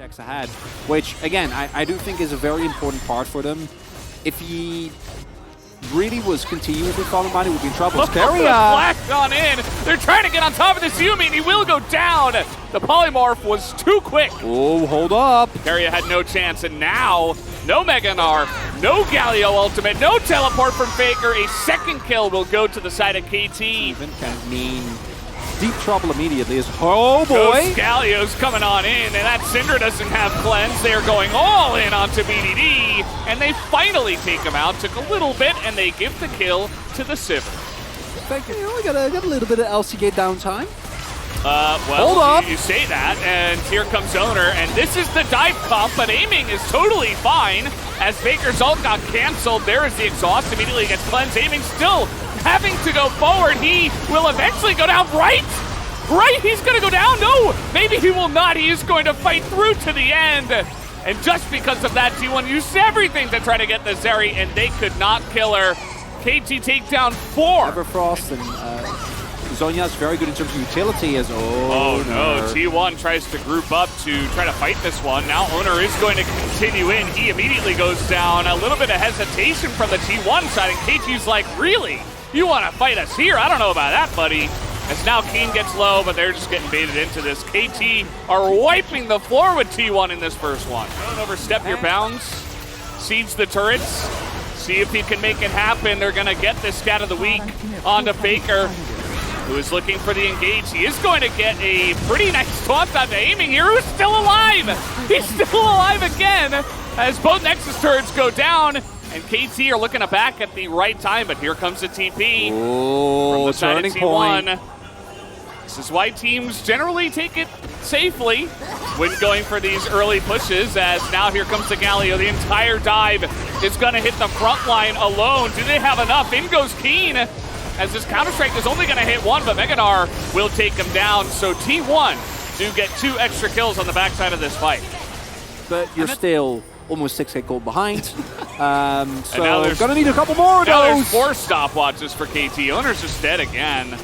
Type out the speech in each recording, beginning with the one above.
checks ahead, which, again, I do think is a very important part for them. If he really was continuously following Mighty, would be in trouble. Flash on in. They're trying to get on top of this Yumi, and he will go down. The polymorph was too quick. Oh, hold up. Keria had no chance, and now no Meganar, no Galio ultimate, no teleport from Faker. A second kill will go to the side of KT. Even can mean deep trouble immediately. Oh boy! Ghost Galio's coming on in, and that Syndra doesn't have cleanse. They are going all in onto BDD, and they finally take him out. Took a little bit, and they give the kill to the Sivir. Faker, you know, got a little bit of LCK downtime. Well, hold up. You say that, and here comes Owner, and this is the dive comp, but aiming is totally fine. As Faker's ult got canceled, there is the exhaust, immediately gets cleansed, aiming still having to go forward. He will eventually go down, right? Right, he's gonna go down, no, maybe he will not. He is going to fight through to the end. And just because of that, T1 used everything to try to get the Zeri, and they could not kill her. KT take down 4. Everfrost and Zonya's very good in terms of utility as oh no, T1 tries to group up to try to fight this one. Now Owner is going to continue in. He immediately goes down. A little bit of hesitation from the T1 side, and KT's like, really? You want to fight us here? I don't know about that, buddy. As now Keen gets low, but they're just getting baited into this. KT are wiping the floor with T1 in this first one. Don't overstep your bounds. Siege the turrets. See if he can make it happen. They're going to get this Scat of the Week onto Faker, who is looking for the engage. He is going to get a pretty nice taunt on the aiming here. Who's still alive? He's still alive again as both Nexus turrets go down. And KT are looking back at the right time, but here comes the TP from the side of T1. Point. This is why teams generally take it safely when going for these early pushes, as now here comes the Galio. The entire dive is going to hit the front line alone. Do they have enough? In goes Keen, as this Counter-Strike is only going to hit one, but Meganar will take him down. So T1 do get 2 extra kills on the backside of this fight. But you're still almost 6k gold behind. So we're gonna need a couple more of now those. There's 4 stopwatches for KT. Owner's just dead again,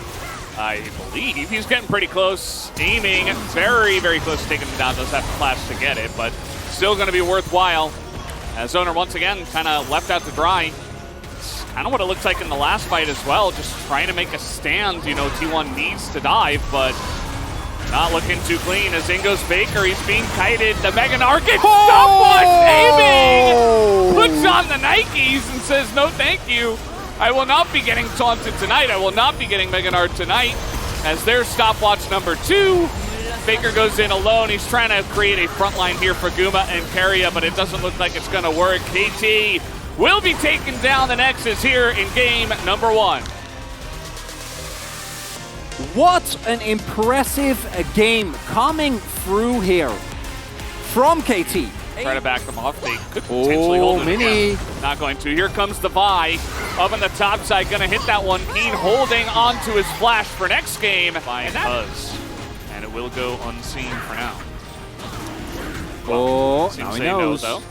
I believe. He's getting pretty close. Aiming very, very close to taking him down. Does have to flash to get it, but still gonna be worthwhile. As Owner once again kind of left out to dry. It's kind of what it looks like in the last fight as well. Just trying to make a stand. You know, T1 needs to dive, but not looking too clean. As in goes Faker, he's being kited. The Meganar gets stopwatch aiming! Puts on the Nikes and says, no thank you. I will not be getting taunted tonight. I will not be getting Meganar tonight. As there's stopwatch number 2. Faker goes in alone. He's trying to create a front line here for Guma and Keria, but it doesn't look like it's going to work. KT will be taking down the Nexus here in game number 1. What an impressive game coming through here from KT. Try to back them off. They could potentially hold it. Mini. Not going to. Here comes the Vi. Up on the top side, going to hit that one. Keen holding onto his flash for next game. By Cuz. And it will go unseen for now. Well, now he knows. No, though.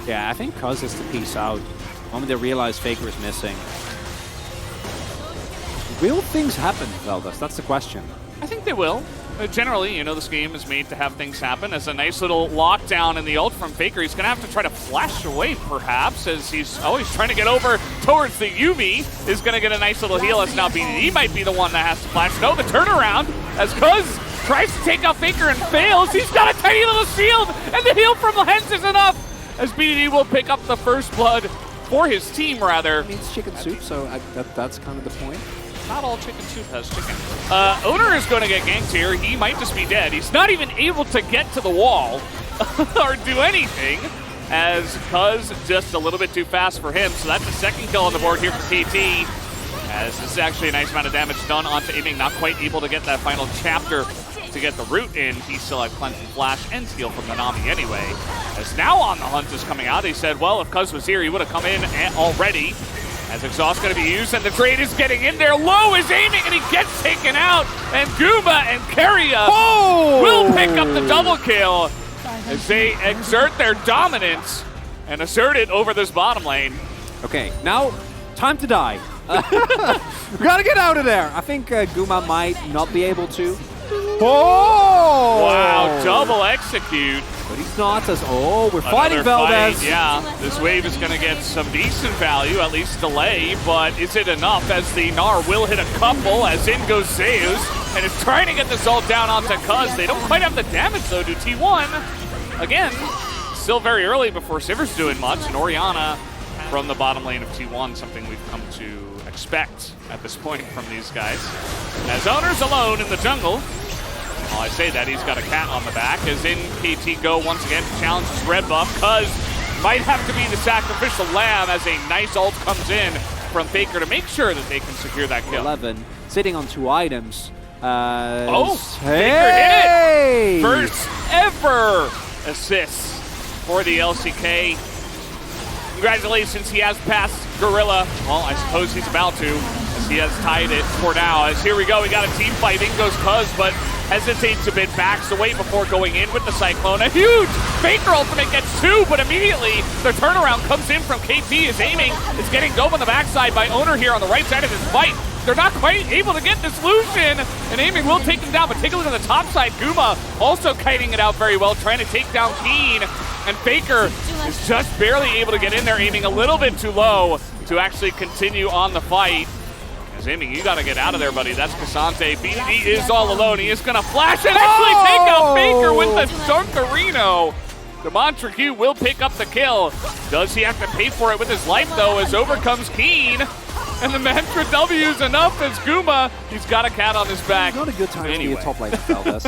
Yeah, I think Cuz is the piece out. The moment they realize Faker is missing. Will things happen, Veldas? That's the question. I think they will. Generally, you know, this game is made to have things happen. As a nice little lockdown in the ult from Faker, he's going to have to try to flash away, perhaps, as he's always trying to get over towards the Yumi. Is going to get a nice little heal, as now BDD might be the one that has to flash. No, the turnaround, as Cuz tries to take out Faker and fails. He's got a tiny little shield, and the heal from Lens is enough, as BDD will pick up the first blood for his team, rather. It means chicken soup, so that's kind of the point. Not all chicken soup has chicken. Owner is going to get ganked here. He might just be dead. He's not even able to get to the wall or do anything, as Cuz just a little bit too fast for him. So that's the second kill on the board here for KT, as this is actually a nice amount of damage done onto aiming. Not quite able to get that final chapter to get the root in. He still had cleanse and flash and steal from the Nami anyway. As now on the hunt is coming out. He said, well, if Cuz was here, he would have come in already. As exhaust going to be used, and the trade is getting in there. Low is aiming, and he gets taken out. And Guma and Keria will pick up the double kill as they exert their dominance and assert it over this bottom lane. Okay, now time to die. We gotta get out of there. I think Guma might not be able to. Oh! Wow, double execute. But he's not as, oh, we're fighting Another Valdez. fight, yeah, this wave is going to get some decent value, at least delay, but is it enough as the Gnar will hit a couple as in goes Zeus, and is trying to get this ult down onto Cuz. They don't quite have the damage though to T1. Again, still very early before Sivir's doing much, and Orianna from the bottom lane of T1, something we've come to expect at this point from these guys. As Owner's alone in the jungle. While I say that, he's got a cat on the back. As in KT go once again to challenge his red buff. Cuz might have to be the sacrificial lamb as a nice ult comes in from Faker to make sure that they can secure that kill. 11, sitting on 2 items. Faker hit it! First ever assist for the LCK. Congratulations, he has passed Gorilla. Well, I suppose he's about to, as he has tied it for now. As here we go, we got a team fight. In goes Cuz, but hesitates a bit, backs away before going in with the Cyclone. A huge Faker ultimate gets 2, but immediately the turnaround comes in from KT. Is aiming, is getting dove on the backside by Owner here on the right side of this fight. They're not quite able to get this Lucian, and aiming will take him down, but take a look at the top side. Guma also kiting it out very well, trying to take down Keen, and Faker is just barely able to get in there, aiming a little bit too low to actually continue on the fight. As aiming, you gotta get out of there, buddy. That's Cassante. BD is all alone. He is gonna flash and actually take out Faker with the Dunkarino. Demontracue will pick up the kill. Does he have to pay for it with his life, though, as overcomes Keen? And the Mantra W is enough as Guma, he's got a cat on his back. Not a good time to be a top laner, Valdez.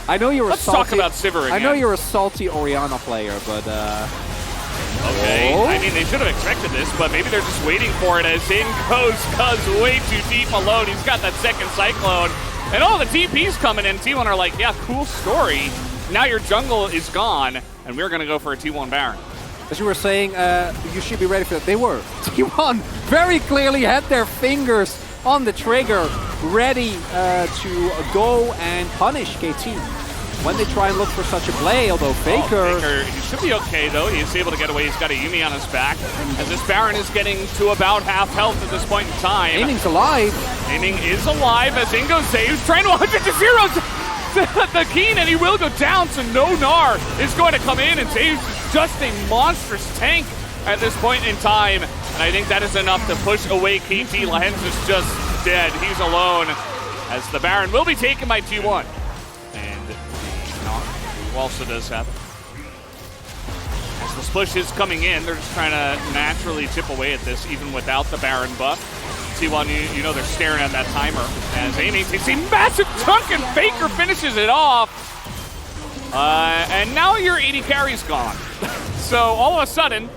I know you're Let's talk about Sivir again. I know you're a salty Orianna player, but okay, I mean, they should have expected this, but maybe they're just waiting for it as in goes Cuz way too deep alone. He's got that second Cyclone, and all the TPs coming in. T1 are like, yeah, cool story. Now your jungle is gone, and we're going to go for a T1 Baron. As you were saying, you should be ready for that. They were. T1 very clearly had their fingers on the trigger, ready to go and punish KT when they try and look for such a play, although Faker... Faker, he should be okay, though. He is able to get away. He's got a Yuumi on his back. As this Baron is getting to about half health at this point in time. Aiming's alive. Aiming is alive as Ingo saves, trying to 100-0 the Keen, and he will go down, so no Gnar is going to come in, and Zeus is just a monstrous tank at this point in time. And I think that is enough to push away KT. Lahens is just dead. He's alone as the Baron will be taken by T1. And Gnar, who also does have it. As this push is coming in, they're just trying to naturally chip away at this, even without the Baron buff. T1, you know they're staring at that timer. As aiming takes a massive chunk, and Faker finishes it off. And now your 80 carry's gone. So all of a sudden,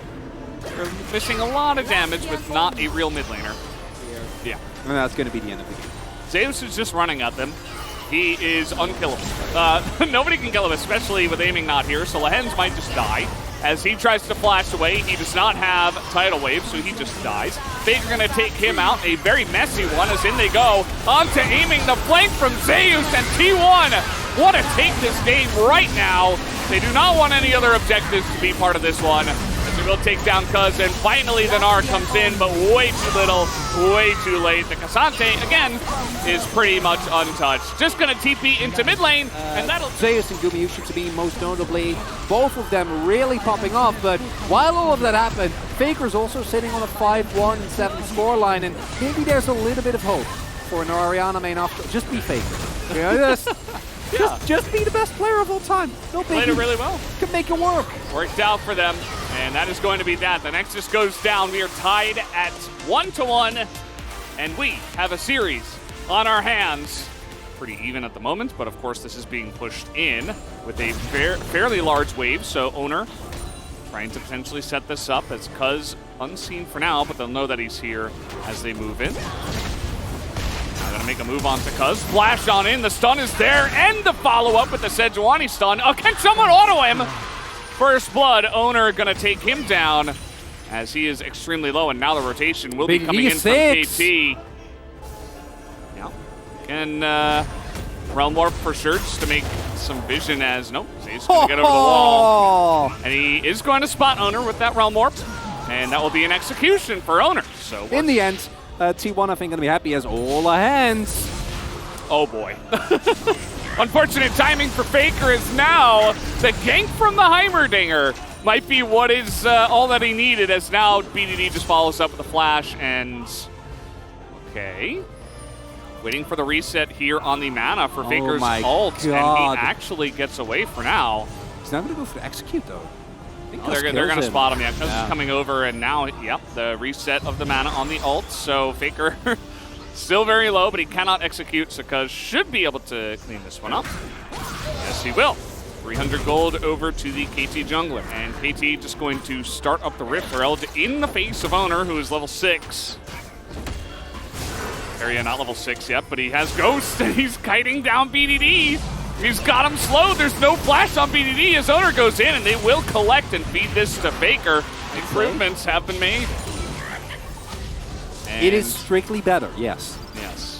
you're missing a lot of damage with not a real mid laner. Yeah. And that's going to be the end of the game. Zeus is just running at them. He is unkillable. Nobody can kill him, especially with aiming not here, so Lahens might just die. As he tries to flash away, he does not have Tidal Wave, so he just dies. Faker gonna take him out, a very messy one, as in they go. Onto aiming the flank from Zeus, and T1 want to take this game right now. They do not want any other objectives to be part of this one. As they will take down Cuz, and finally the Gnar comes in, but way too little, way too late. The Cassante, again, is pretty much untouched. Just gonna TP into mid lane, and that'll... Zeus and Gumayushi to be most notably, both of them really popping off, but while all of that happened, Faker's also sitting on a 5-1-7 scoreline, and maybe there's a little bit of hope for an Orianna main after. Just be Faker. You know, just be the best player of all time. No biggie. Played it really well. Can make it work. Worked out for them, and that is going to be that. The Nexus goes down. We are tied at 1-1, and we have a series on our hands. Pretty even at the moment, but of course this is being pushed in with a fairly large wave, so Owner trying to potentially set this up as Cuz unseen for now, but they'll know that he's here as they move in. Now gonna make a move on to Cuz. Flash on in, the stun is there, and the follow-up with the Sejuani stun. Oh, can someone auto him? First blood, Owner gonna take him down as he is extremely low, and now the rotation will be coming in from KT. Yeah, can Realm Warp for sure, just to make some vision as, nope, he's gonna get over the wall. And he is going to spot Owner with that Realm Warp, and that will be an execution for Owner. So in the end, T1 I think gonna be happy as all hands Oh boy. Unfortunate timing for Faker is now the gank from the Heimerdinger might be what is all that he needed, as now BDD just follows up with a flash and... Okay. Waiting for the reset here on the mana for Faker's ult, and he actually gets away for now. He's not going to go for the execute, though. They're going to spot him, yeah. Cuz is coming over, and now, yep, the reset of the mana on the ult. So Faker still very low, but he cannot execute, so Cuz should be able to clean this one up. Yes, he will. 300 gold over to the KT jungler, and KT just going to start up the Rift Herald in the face of Owner, who is level 6. Area not level 6 yet, but he has Ghost, and he's kiting down BDD. He's got him slowed. There's no flash on BDD. His owner goes in, and they will collect and feed this to Faker. Improvements have been made. And it is strictly better, yes. Yes.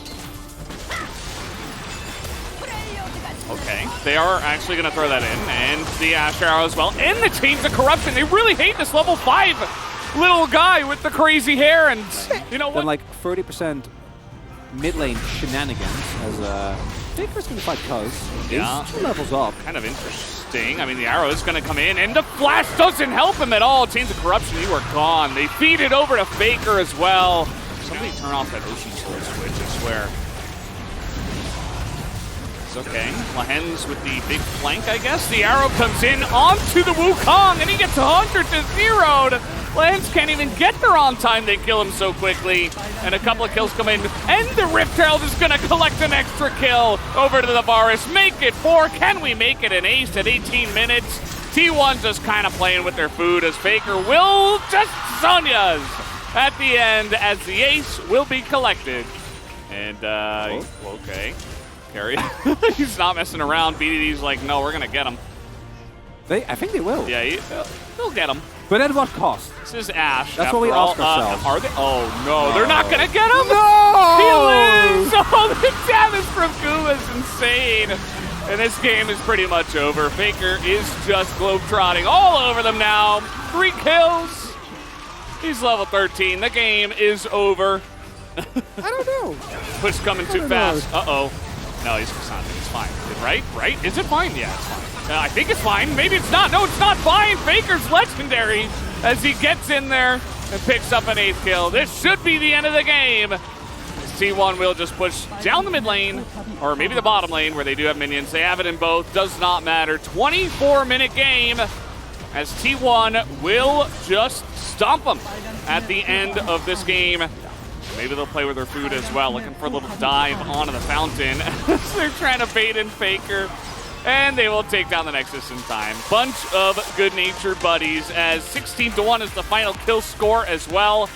Okay, they are actually going to throw that in, and the Ash Arrow as well. And the Chains of Corruption. They really hate this level 5 little guy with the crazy hair, and you know what? Then like 30% mid lane shenanigans as Faker's going to fight Cuz. Yeah. He's 2 levels up. Kind of interesting. I mean, the arrow is going to come in, and the flash doesn't help him at all. Chains of Corruption, you are gone. They feed it over to Faker as well. Somebody turn off that Ocean Sword switch, I swear. It's okay. Lahens with the big flank, I guess. The arrow comes in onto the Wukong, and he gets 100 to 0'd. Lance can't even get there on time. They kill him so quickly. And a couple of kills come in. And the Rift Herald is going to collect an extra kill over to the Varus. Make it 4. Can we make it an ace at 18 minutes? T1 just kind of playing with their food as Faker will just Sonya's at the end as the ace will be collected. And, okay. Carry. He's not messing around. BDD's like, no, we're going to get him. I think they will. Yeah, they'll get him. But at what cost? This is Ash. That's what we ask ourselves. Are they? Oh, no. They're not going to get him? No! He lives! Oh, the damage from Kuma is insane. And this game is pretty much over. Faker is just globetrotting all over them now. 3 kills. He's level 13. The game is over. I don't know. Push coming too fast. Uh-oh. No, he's just not. It's fine. Right? Is it fine? Yeah, it's fine. I think it's fine. Maybe it's not. No, it's not fine. Faker's legendary as he gets in there and picks up an 8th kill. This should be the end of the game. T1 will just push down the mid lane, or maybe the bottom lane where they do have minions. They have it in both. Does not matter. 24-minute game as T1 will just stomp them at the end of this game. Maybe they'll play with their food as well, looking for a little dive onto the fountain. They're trying to bait in Faker. And they will take down the Nexus in time. Bunch of good-natured buddies as 16-1 is the final kill score as well.